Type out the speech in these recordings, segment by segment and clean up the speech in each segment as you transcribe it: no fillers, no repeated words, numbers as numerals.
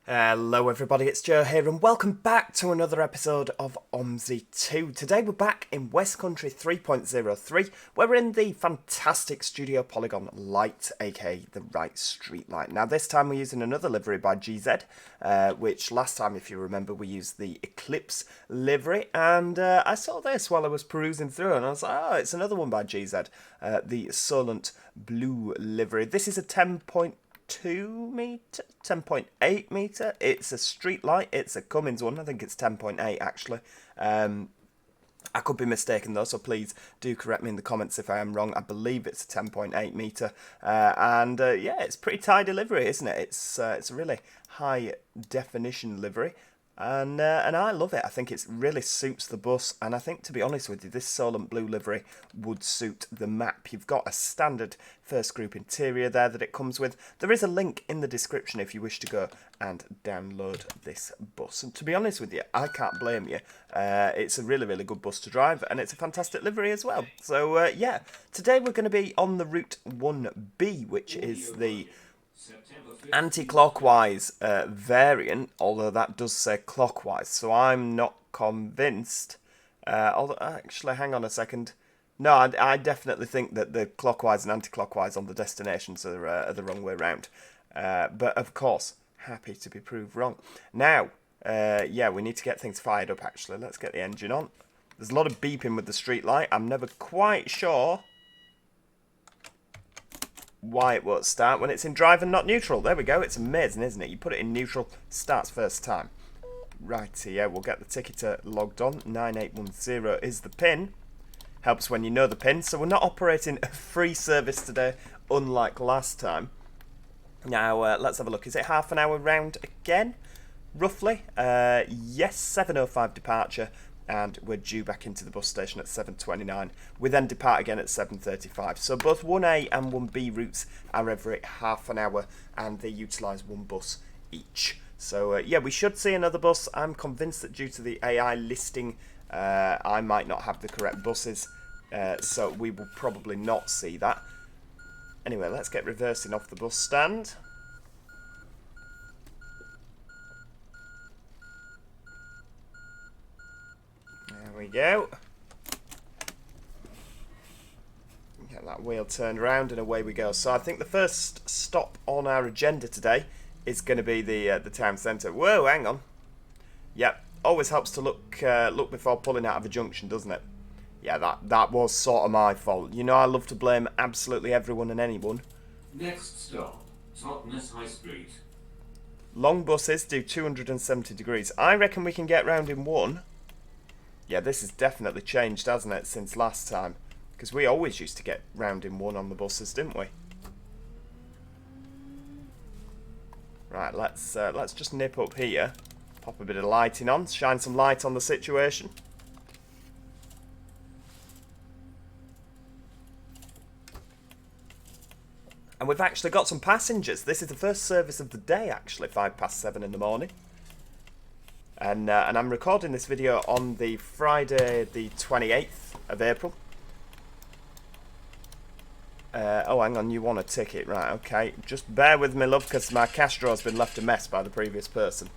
Hello everybody, it's Joe here and welcome back to another episode of OMSI 2. Today we're back in Westcountry 3.03, where we're in the fantastic Studio Polygon Lite, aka the right street light. Now this time we're using another livery by GZ, which last time, if you remember, we used the Eclipse livery, and I saw this while I was perusing through and I was like, oh, it's another one by GZ, the Solent Blue livery. This is a 10.2 meter, 10.8 meter. It's a street light. It's a Cummins one. I think it's 10.8 actually. I could be mistaken though, so please do correct me in the comments if I am wrong. I believe it's a 10.8 meter, and yeah, it's pretty tidy livery, isn't it? It's a really high definition livery. And I love it. I think it really suits the bus, and I think, to be honest with you, this Solent Blue livery would suit the map. You've got a standard first group interior there that it comes with. There is a link in the description if you wish to go and download this bus. And to be honest with you, I can't blame you. It's a really, really good bus to drive, and it's a fantastic livery as well. So yeah, today we're going to be on the Route 1B, which is the anti-clockwise variant, although that does say clockwise, so I'm not convinced. Although, actually, hang on a second. No, I definitely think that the clockwise and anti-clockwise on the destinations are the wrong way round. But of course, happy to be proved wrong. Now, yeah, we need to get things fired up. Actually, let's get the engine on. There's a lot of beeping with the street light. I'm never quite sure why it won't start when it's in drive and not neutral. There we go. It's amazing, isn't it? You put it in neutral, starts first time. Righty, yeah, we'll get the ticketer logged on. 9810 is the pin. Helps when you know the pin. So we're not operating a free service today, unlike last time. Now, let's have a look. Is it half an hour round again? Roughly. Yes, 7:05 departure. And we're due back into the bus station at 7:29. We then depart again at 7:35. So both 1A and 1B routes are every half an hour, and they utilise one bus each. So yeah, we should see another bus. I'm convinced that due to the AI listing, I might not have the correct buses, so we will probably not see that. Anyway, let's get reversing off the bus stand. There we go. Get that wheel turned around and away we go. So I think the first stop on our agenda today is going to be the town centre. Whoa, hang on. Yep, always helps to look before pulling out of a junction, doesn't it? Yeah, that was sort of my fault. You know, I love to blame absolutely everyone and anyone. Next stop, Totnes High Street. Long buses do 270 degrees. I reckon we can get round in one. Yeah, this has definitely changed, hasn't it, since last time? Because we always used to get round in one on the buses, didn't we? Right, let's just nip up here, pop a bit of lighting on, shine some light on the situation. And we've actually got some passengers. This is the first service of the day, actually, 7:05 in the morning. And I'm recording this video on the Friday, the 28th of April. Oh, hang on, you want a ticket. Right, okay. Just bear with me, love, because my cash draw's been left a mess by the previous person.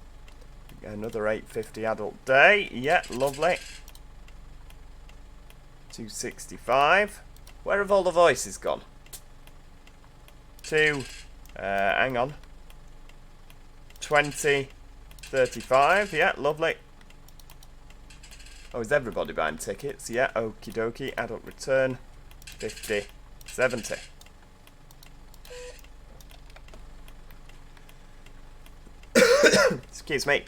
Another 850 adult day. Yeah, lovely. 265. Where have all the voices gone? Hang on. 2035, yeah, lovely. Oh, is everybody buying tickets? Yeah, okie dokie. Adult return, 50, 70. Excuse me.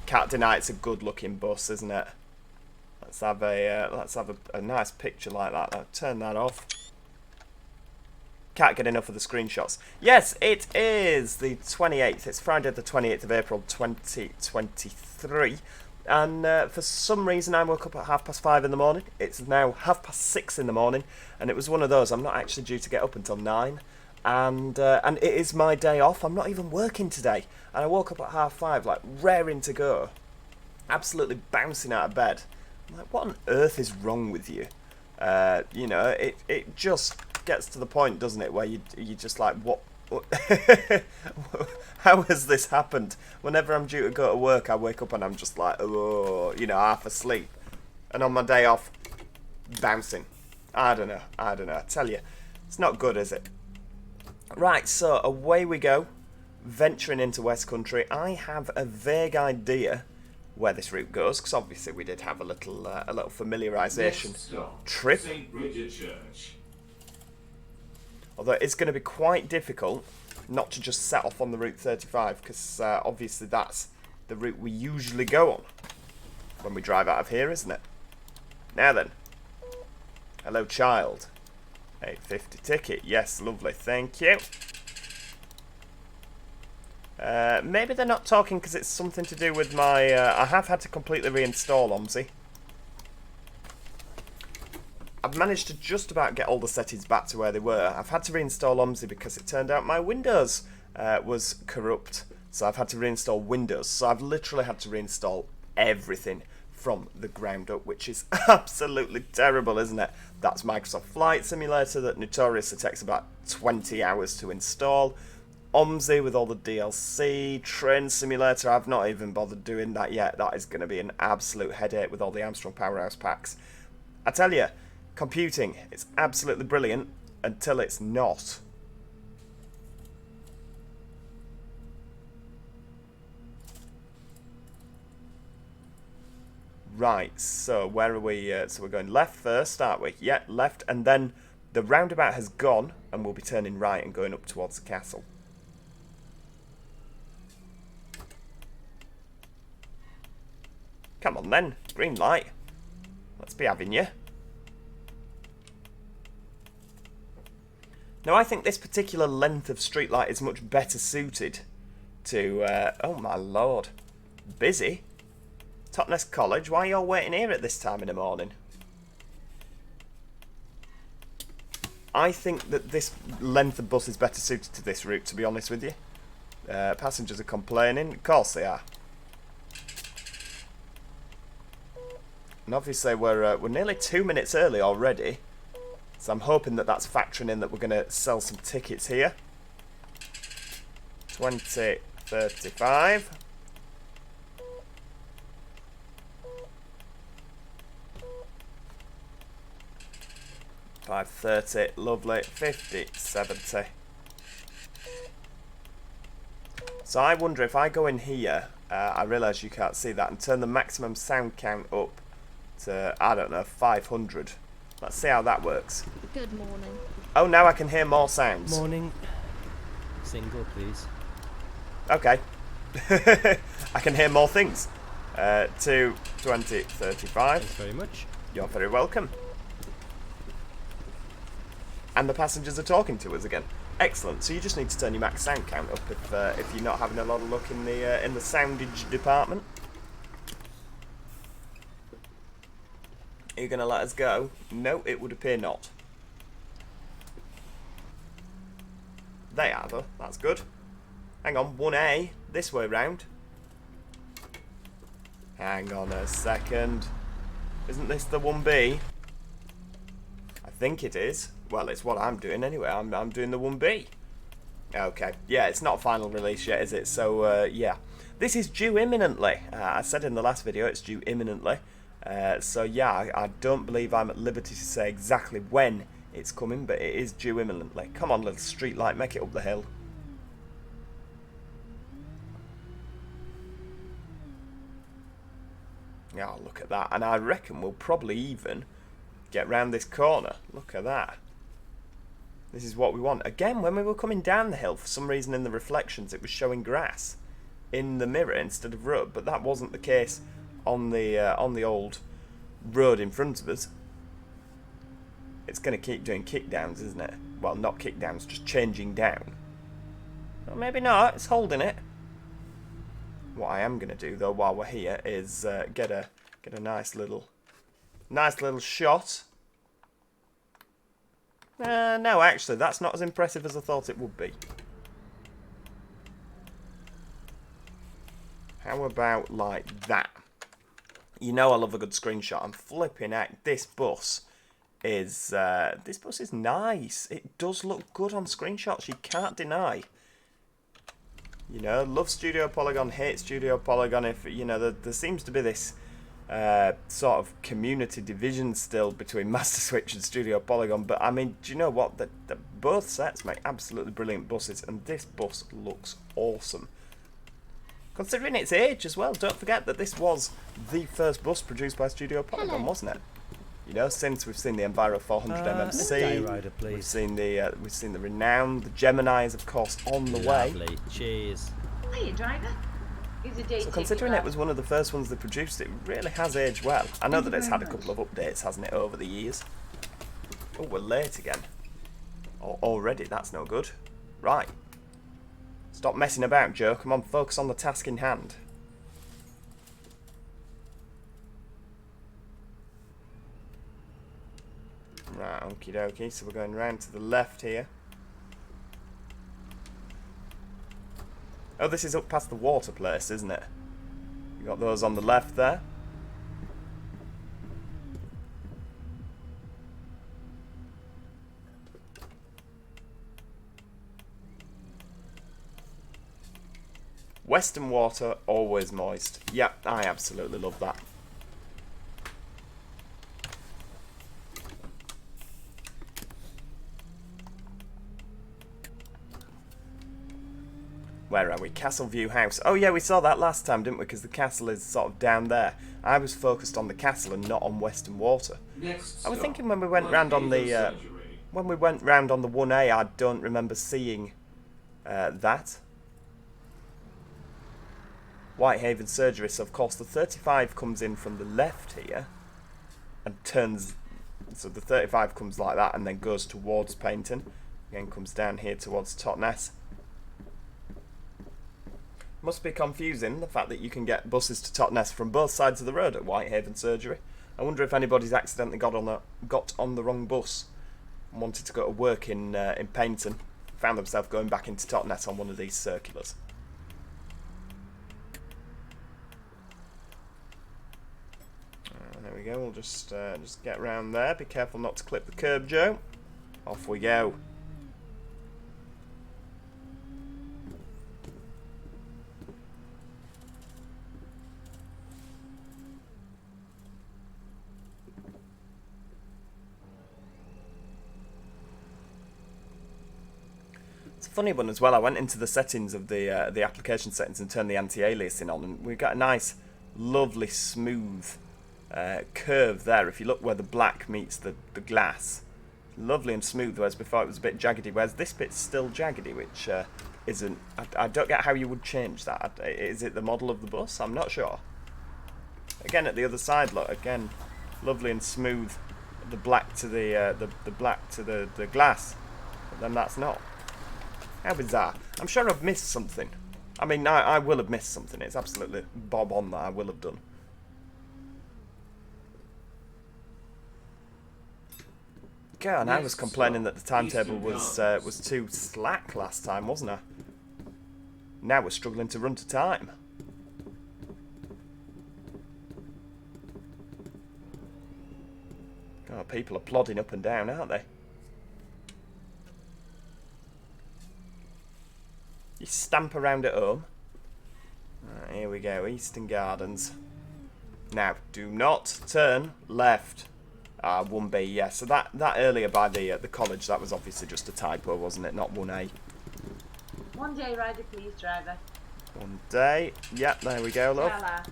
Can't deny it's a good-looking bus, isn't it? Let's have a nice picture like that. I'll turn that off. Can't get enough of the screenshots. Yes, it is the 28th. It's Friday the 28th of April 2023. And for some reason I woke up at 5:30 in the morning. It's now 6:30 in the morning. And it was one of those. I'm not actually due to get up until 9. And it is my day off. I'm not even working today. And I woke up at 5:30, like raring to go. Absolutely bouncing out of bed. I'm like, what on earth is wrong with you? You know, it just gets to the point, doesn't it, where you just like, what How has this happened? Whenever I'm due to go to work, I wake up and I'm just like, oh, you know, half asleep. And on my day off, bouncing. I don't know. I tell you, it's not good, is it? Right, so away we go. Venturing into Westcountry. I have a vague idea where this route goes, because obviously we did have a little familiarisation trip. St. Bridget Church. Although it's going to be quite difficult not to just set off on the Route 35, because obviously that's the route we usually go on when we drive out of here, isn't it? Now then. Hello, child. 850 ticket. Yes, lovely. Thank you. Maybe they're not talking because it's something to do with my... I have had to completely reinstall OMSI. I've managed to just about get all the settings back to where they were. I've had to reinstall OMSI because it turned out my Windows was corrupt. So I've had to reinstall Windows. So I've literally had to reinstall everything from the ground up, which is absolutely terrible, isn't it? That's Microsoft Flight Simulator that notoriously takes about 20 hours to install. OMSI with all the DLC, Train Simulator, I've not even bothered doing that yet. That is going to be an absolute headache with all the Armstrong Powerhouse packs. I tell you, computing, it's absolutely brilliant until it's not. Right, so where are we? So we're going left first, aren't we? Yeah, left, and then the roundabout has gone, and we'll be turning right and going up towards the castle. Come on then, green light. Let's be having you. Now I think this particular length of streetlight is much better suited to... oh my lord. Busy? Totnes College, why are you all waiting here at this time in the morning? I think that this length of bus is better suited to this route, to be honest with you. Passengers are complaining. Of course they are. And obviously we're nearly 2 minutes early already. So I'm hoping that that's factoring in that we're going to sell some tickets here. 2035. $5.30, lovely. 50, 70. So I wonder if I go in here, I realise you can't see that, and turn the maximum sound count up to, I don't know, 500. Let's see how that works. Good morning. Oh, now I can hear more sounds. Morning. Single, please. Okay. I can hear more things. 2, 20, 35. Thanks very much. You're very welcome. And the passengers are talking to us again. Excellent. So you just need to turn your max sound count up if you're not having a lot of luck in the soundage department. Are you going to let us go? No, it would appear not. They are though. That's good. Hang on, 1A this way round. Hang on a second. Isn't this the 1B? I think it is. Well, it's what I'm doing anyway. I'm doing the 1B. Okay. Yeah, it's not final release yet, is it? So, yeah. This is due imminently. I said in the last video it's due imminently. So, yeah, I don't believe I'm at liberty to say exactly when it's coming, but it is due imminently. Come on, little street light, make it up the hill. Yeah, look at that. And I reckon we'll probably even get round this corner. Look at that. This is what we want. Again, when we were coming down the hill, for some reason in the reflections it was showing grass in the mirror instead of road, but that wasn't the case on the old road in front of us. It's going to keep doing kickdowns, isn't it? Well, not kickdowns, just changing down. Well, maybe not. It's holding it. What I am going to do though while we're here is get a nice little shot. No, actually, that's not as impressive as I thought it would be. How about like that? You know I love a good screenshot. I'm flipping out. This bus is nice. It does look good on screenshots. You can't deny. You know, love Studio Polygon, hate Studio Polygon. If you know, there seems to be this sort of community division still between Master Switch and Studio Polygon. But I mean, do you know what? Both sets make absolutely brilliant buses, and this bus looks awesome. Considering its age as well, don't forget that this was the first bus produced by Studio Polygon, wasn't it? You know, since we've seen the Enviro 400 MMC, Rider, we've seen the Renown, the Gemini is of course on the way. Lovely. Cheers. Hiya, driver. Here's a day So considering it was one of the first ones they produced, it really has aged well. I know that it's had a couple of updates, hasn't it, over the years? Oh, we're late again. Already, that's no good. Right. Stop messing about, Joe. Come on, focus on the task in hand. Right, okie dokie. So we're going round to the left here. Oh, this is up past the water place, isn't it? You got those on the left there. Western water, always moist. Yep, I absolutely love that. Where are we? Castle View House. Oh yeah, we saw that last time, didn't we? Because the castle is sort of down there. I was focused on the castle and not on Western Water. I was thinking when we went round on the 1A, I don't remember seeing that. Whitehaven Surgery. So of course the 35 comes in from the left here and turns. So the 35 comes like that and then goes towards Paynton. Again, comes down here towards Totnes. Must be confusing, the fact that you can get buses to Totnes from both sides of the road at Whitehaven Surgery. I wonder if anybody's accidentally got on the wrong bus and wanted to go to work in Paynton, found themselves going back into Totnes on one of these circulars. There we go. We'll just get round there. Be careful not to clip the curb, Joe. Off we go. It's a funny one as well. I went into the settings of the application settings and turned the anti-aliasing on, and we've got a nice, lovely, smooth curve there. If you look where the black meets the glass, lovely and smooth, whereas before it was a bit jaggedy, whereas this bit's still jaggedy, which isn't. I don't get how you would change that. Is it the model of the bus? I'm not sure. Again, at the other side, look, again, lovely and smooth, the black to the black to the glass, but then that's not. How bizarre. I'm sure I've missed something. I mean, I will have missed something. It's absolutely bob on that I will have done. God, I was complaining that the timetable was too slack last time, wasn't I? Now we're struggling to run to time. Oh, people are plodding up and down, aren't they? You stamp around at home. Right, here we go, Eastern Gardens. Now, do not turn left. 1B, yeah. So that earlier by the college, that was obviously just a typo, wasn't it? Not 1A. 1J rider, please, driver. 1D. Yep, there we go, love. Yalla.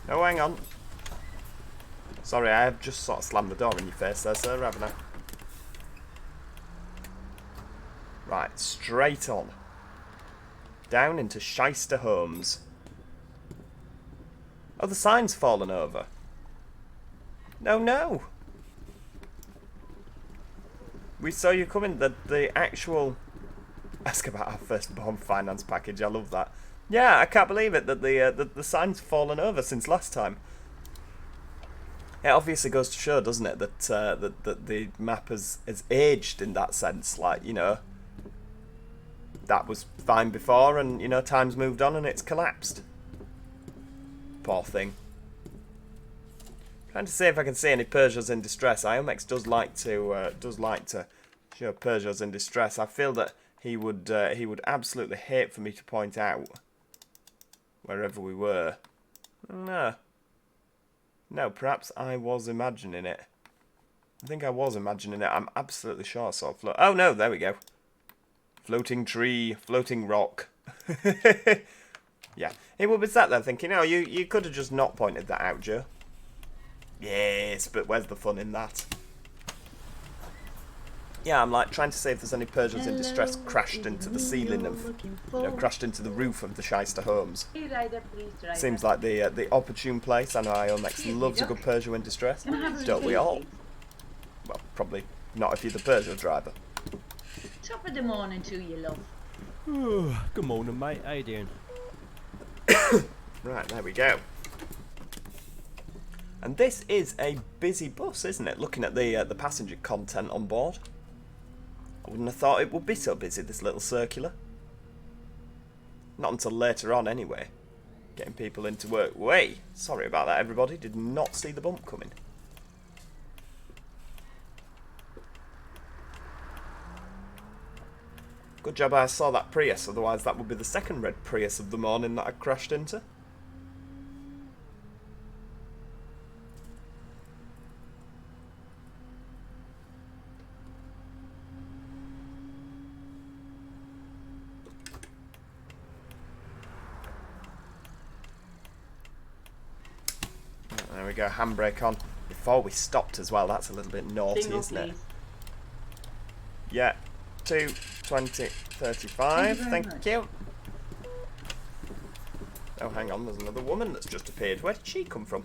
Oh, hang on. Sorry, I have just sort of slammed the door in your face there, sir, haven't I? Right, straight on. Down into Shyster Homes. Oh, the sign's fallen over. No. We saw you coming. The actual... Ask about our firstborn finance package. I love that. Yeah, I can't believe it that the sign's fallen over since last time. It obviously goes to show, doesn't it, that that the map has aged in that sense. Like, you know, that was fine before, and you know, time's moved on and it's collapsed. Poor thing. Trying to see if I can see any Peugeots in distress. IOMX does like to show Peugeots in distress. I feel that he would absolutely hate for me to point out wherever we were. No. No, perhaps I was imagining it. I think I was imagining it. I'm absolutely sure I saw float. Oh no, there we go. Floating tree, floating rock. Yeah. He would be sat there thinking, oh, you could have just not pointed that out, Joe. Yes, but where's the fun in that? Yeah, I'm like trying to see if there's any Persians in distress crashed into the ceiling of, crashed into the roof of the Shyster homes. Hey, rider, please, driver. Seems like the opportune place. I know OMX loves a good Persian in distress. Can I have a Don't we refill, all? please? Well, probably not if you're the Persian driver. Top of the morning to you, love. Good morning, mate. How you doing? Right, there we go. And this is a busy bus, isn't it? Looking at the passenger content on board. I wouldn't have thought it would be so busy, this little circular. Not until later on, anyway. Getting people into work. Wait, sorry about that, everybody. Did not see the bump coming. Good job I saw that Prius, otherwise that would be the second red Prius of the morning that I crashed into. There we go, handbrake on. Before we stopped as well, that's a little bit naughty, Single, isn't it? please. Yeah, 2, 20, 35, thank you. Oh, hang on, there's another woman that's just appeared. Where did she come from?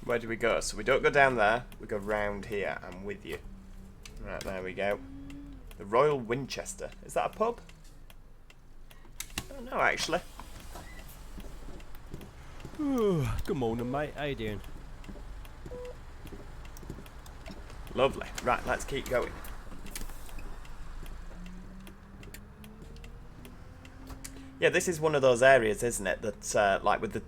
Where do we go? So we don't go down there, we go round here. I'm with you. Right, there we go. The Royal Winchester. Is that a pub? Oh, no, actually. Good morning, mate. How you doing? Lovely. Right, let's keep going. Yeah, this is one of those areas, isn't it, that, like with the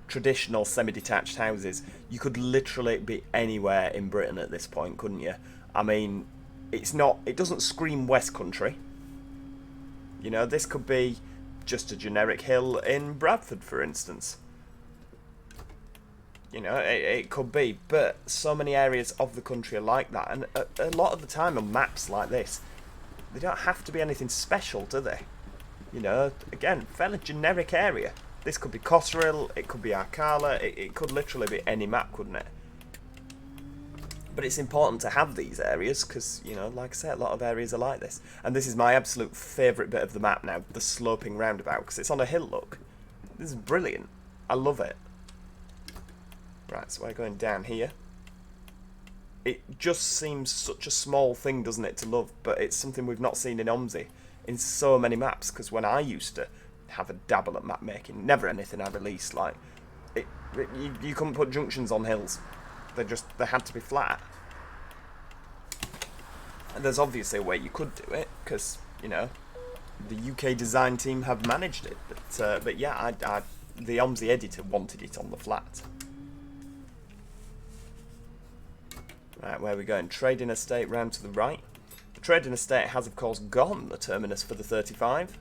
traditional semi-detached houses, you could literally be anywhere in Britain at this point, couldn't you? I mean, it doesn't scream Westcountry. You know, this could be just a generic hill in Bradford, for instance. You know, it could be, but so many areas of the country are like that, and a lot of the time on maps like this, they don't have to be anything special, do they? You know, again, fairly generic area. This could be Cotterill, it could be Arcala, it could literally be any map, couldn't it? But it's important to have these areas because, you know, like I say, a lot of areas are like this. And this is my absolute favourite bit of the map now, the sloping roundabout, because it's on a hill, look. This is brilliant. I love it. Right, so we're going down here. It just seems such a small thing, doesn't it, to love, but it's something we've not seen in OMSI in so many maps, because when I used to have a dabble at map making, never anything I released, like, you couldn't put junctions on hills. They had to be flat. And there's obviously a way you could do it, because, you know, the UK design team have managed it, but yeah, the OMSI editor wanted it on the flat. Right, where are we going? Trading estate round to the right. The trading estate has, of course, gone the terminus for the 35.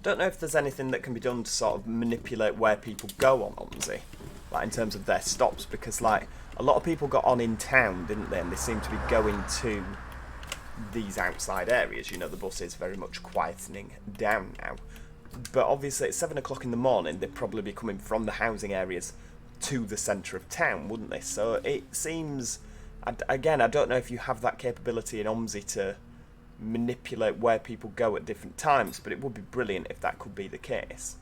Don't know if there's anything that can be done to sort of manipulate where people go on OMSI, like in terms of their stops, because like a lot of people got on in town, didn't they? And they seem to be going to these outside areas. You know, the bus is very much quietening down now. But obviously at 7 o'clock in the morning, they'd probably be coming from the housing areas to the centre of town, wouldn't they? So it seems, again, I don't know if you have that capability in OMSI to manipulate where people go at different times, but it would be brilliant if that could be the case.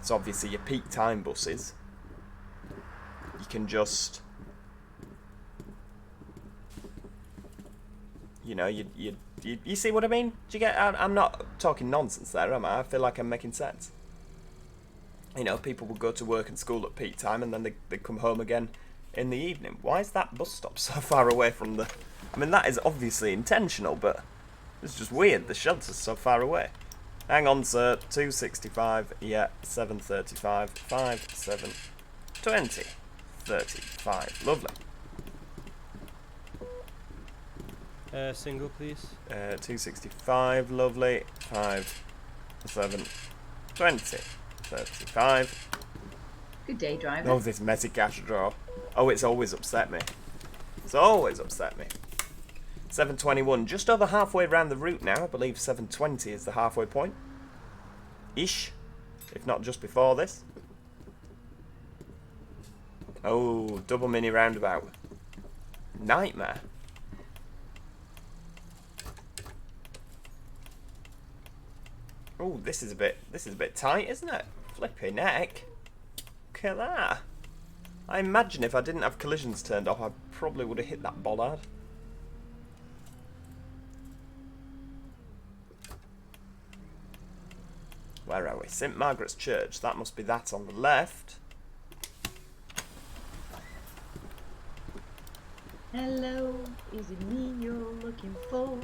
So obviously your peak time buses, can just, you know, you see what I mean? Do you get? I'm not talking nonsense there, am I? I feel like I'm making sense. You know, people will go to work and school at peak time, and then they come home again in the evening. Why is that bus stop so far away from the... I mean, that is obviously intentional, but it's just weird. The shelter's so far away. Hang on, sir. 265. Yeah, 735. 5, 7, 20. 35. Lovely. Single, please. 265. Lovely. 5, 7, 20. 35. Good day, driver. Oh, this messy cash draw. Oh, it's always upset me. It's always upset me. 721, just over halfway around the route now. I believe 720 is the halfway point. Ish. If not just before this. Oh, double mini roundabout. Nightmare. Oh, this is a bit tight, isn't it? Flipping heck. Look at that. I imagine if I didn't have collisions turned off, I probably would have hit that bollard. Where are we? St Margaret's Church. That must be that on the left. Hello, is it me you're looking for?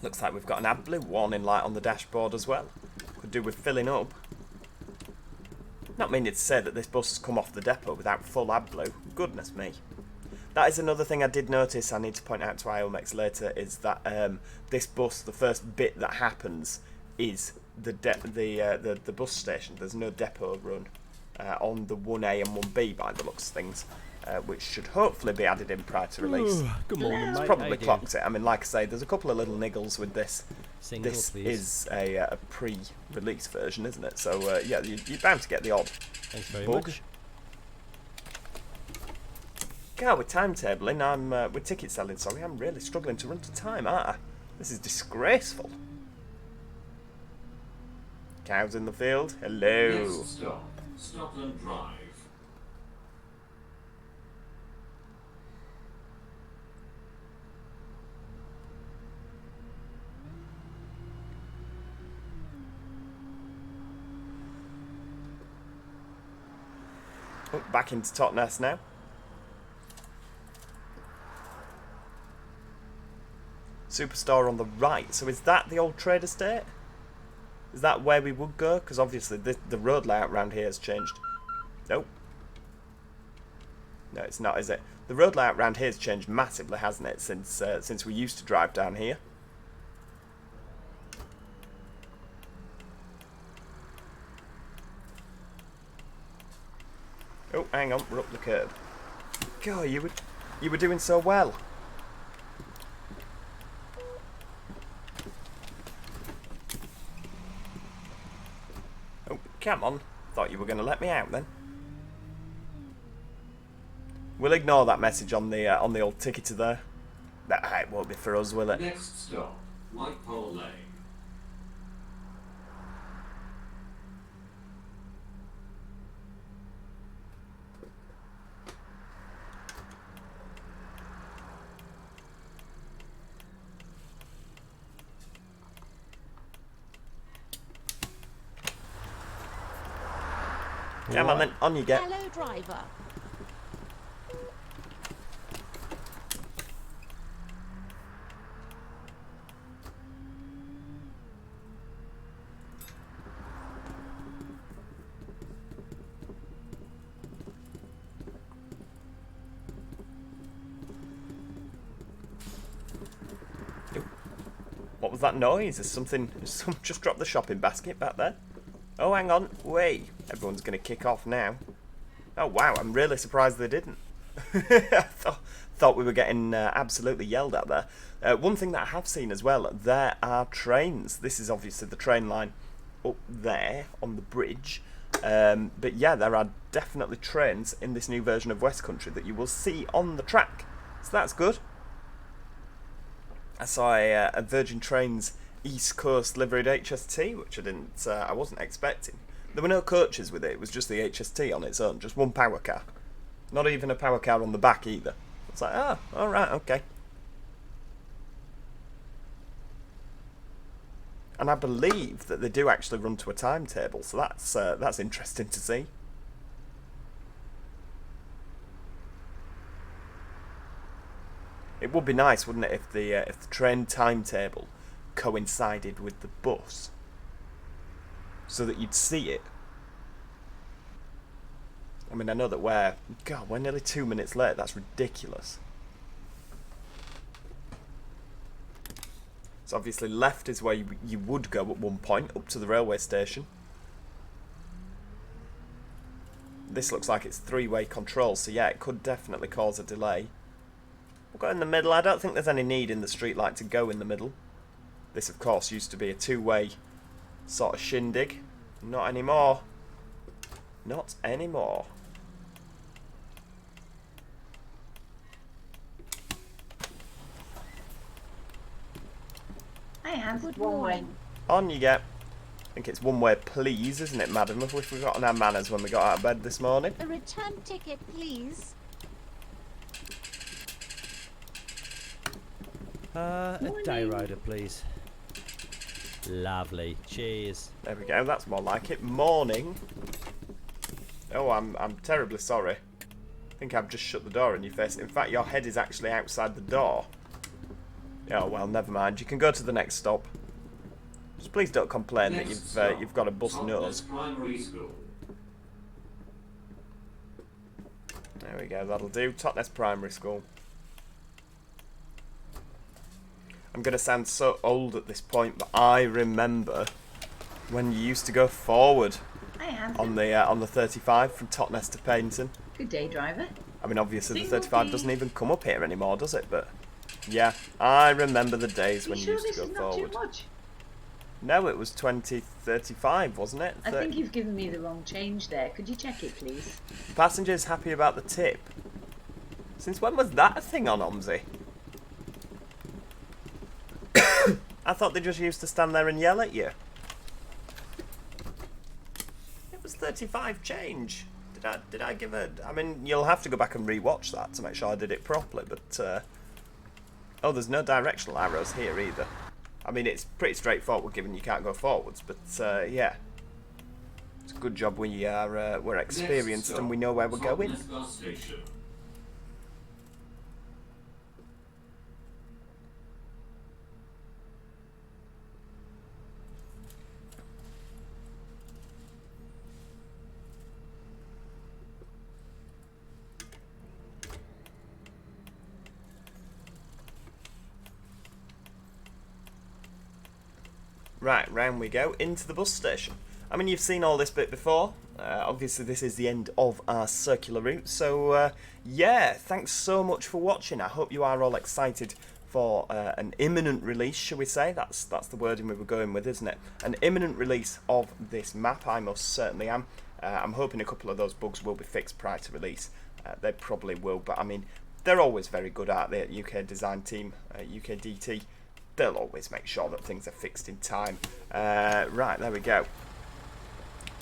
Looks like we've got an AdBlue warning light on the dashboard as well. Could do with filling up. Not meaning to say that this bus has come off the depot without full AdBlue. Goodness me. That is another thing I did notice, I need to point out to IOMX later, is that this bus, the first bit that happens is the bus station. There's no depot run on the 1A and 1B by the looks of things. Which should hopefully be added in prior to release. Good morning, It's mate. probably How you clocked it. I mean, like I say, there's a couple of little niggles with this. Single, This please. is a pre-release version, isn't it? So yeah, you're bound to get the odd Thanks very bug. much. God, with timetabling, with ticket selling. Sorry, I'm really struggling to run to time, aren't I? This is disgraceful. Cows in the field. Hello. Next stop, Scotland Drive. Oh, back into Totnes now. Superstore on the right. So is that the old trade estate? Is that where we would go? Because obviously the road layout around here has changed. Nope. No, it's not, is it? The road layout around here has changed massively, hasn't it? Since we used to drive down here. Oh, hang on, we're up the curb. God, you were doing so well. Oh, come on. Thought you were going to let me out then. We'll ignore that message on the old ticketer there. That won't be for us, will it? Next stop, Whitehall Lane. Come on then, on you get. Hello, driver. What was that noise? Is something just dropped the shopping basket back there? Oh, hang on. Wait. Everyone's going to kick off now. Oh, wow. I'm really surprised they didn't. I thought we were getting absolutely yelled at there. One thing that I have seen as well, there are trains. This is obviously the train line up there on the bridge. But yeah, there are definitely trains in this new version of Westcountry that you will see on the track. So that's good. I saw a Virgin Trains East Coast liveried HST, which I wasn't expecting. There were no coaches with it. It was just the HST on its own, just one power car. Not even a power car on the back either. It's like, oh, all right, okay. And I believe that they do actually run to a timetable, so that's interesting to see. It would be nice, wouldn't it, if the train timetable coincided with the bus, so that you'd see it. I mean, I know that we're nearly 2 minutes late. That's ridiculous. So obviously left is where you would go at one point, up to the railway station. This looks like it's three-way control, so yeah, it could definitely cause a delay. We'll go in the middle. I don't think there's any need in the street light to go in the middle. This, of course, used to be a two-way sort of shindig. Not anymore. Not anymore. I have good one way. On you get. I think it's one way, please, isn't it, madam? Have we forgotten our manners when we got out of bed this morning? A return ticket, please. A day rider, please. Lovely. Cheers. There we go. That's more like it. Morning. Oh, I'm terribly sorry. I think I've just shut the door in your face. In fact, your head is actually outside the door. Oh well, never mind. You can go to the next stop. Just please don't complain that you've got a bus nose. Primary School. There we go. That'll do. Totnes Primary School. I'm going to sound so old at this point, but I remember when you used to go forward on the 35 from Totnes to Paignton. Good day, driver. I mean, obviously the Single 35 D. doesn't even come up here anymore, does it? But yeah, I remember the days when you sure used to this go is not forward. too much? No, it was 2035, wasn't it? I think you've given me the wrong change there. Could you check it, please? Passengers happy about the tip. Since when was that a thing on OMSI? I thought they just used to stand there and yell at you. It was 35 change. Did I give a... I mean, you'll have to go back and re-watch that to make sure I did it properly, but... oh, there's no directional arrows here either. I mean, it's pretty straightforward given you can't go forwards, but yeah. It's a good job we're experienced and we know where we're going. Totnes Bus Station. Right, round we go, into the bus station. I mean, you've seen all this bit before. Obviously, this is the end of our circular route. So, yeah, thanks so much for watching. I hope you are all excited for an imminent release, shall we say. That's the wording we were going with, isn't it? An imminent release of this map, I most certainly am. I'm hoping a couple of those bugs will be fixed prior to release. They probably will, but I mean, they're always very good, aren't they, at UK Design Team, UKDT. They'll always make sure that things are fixed in time. Right, there we go.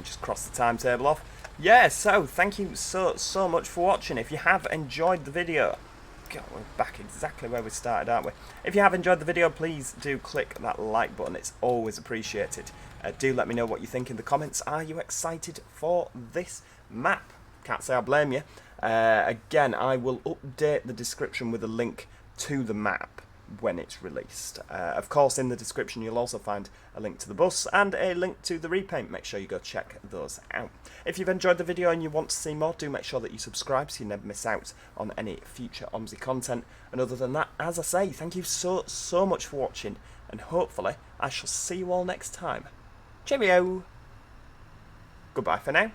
Just cross the timetable off. Yeah, so thank you so much for watching. If you have enjoyed the video, God, we're back exactly where we started, aren't we? If you have enjoyed the video, please do click that like button. It's always appreciated. Do let me know what you think in the comments. Are you excited for this map? Can't say I blame you. Again, I will update the description with a link to the map when it's released. Of course, in the description you'll also find a link to the bus and a link to the repaint. Make sure you go check those out. If you've enjoyed the video and you want to see more, do make sure that you subscribe so you never miss out on any future OMSI content. And other than that, as I say, thank you so much for watching, and hopefully I shall see you all next time. Cheerio! Goodbye for now.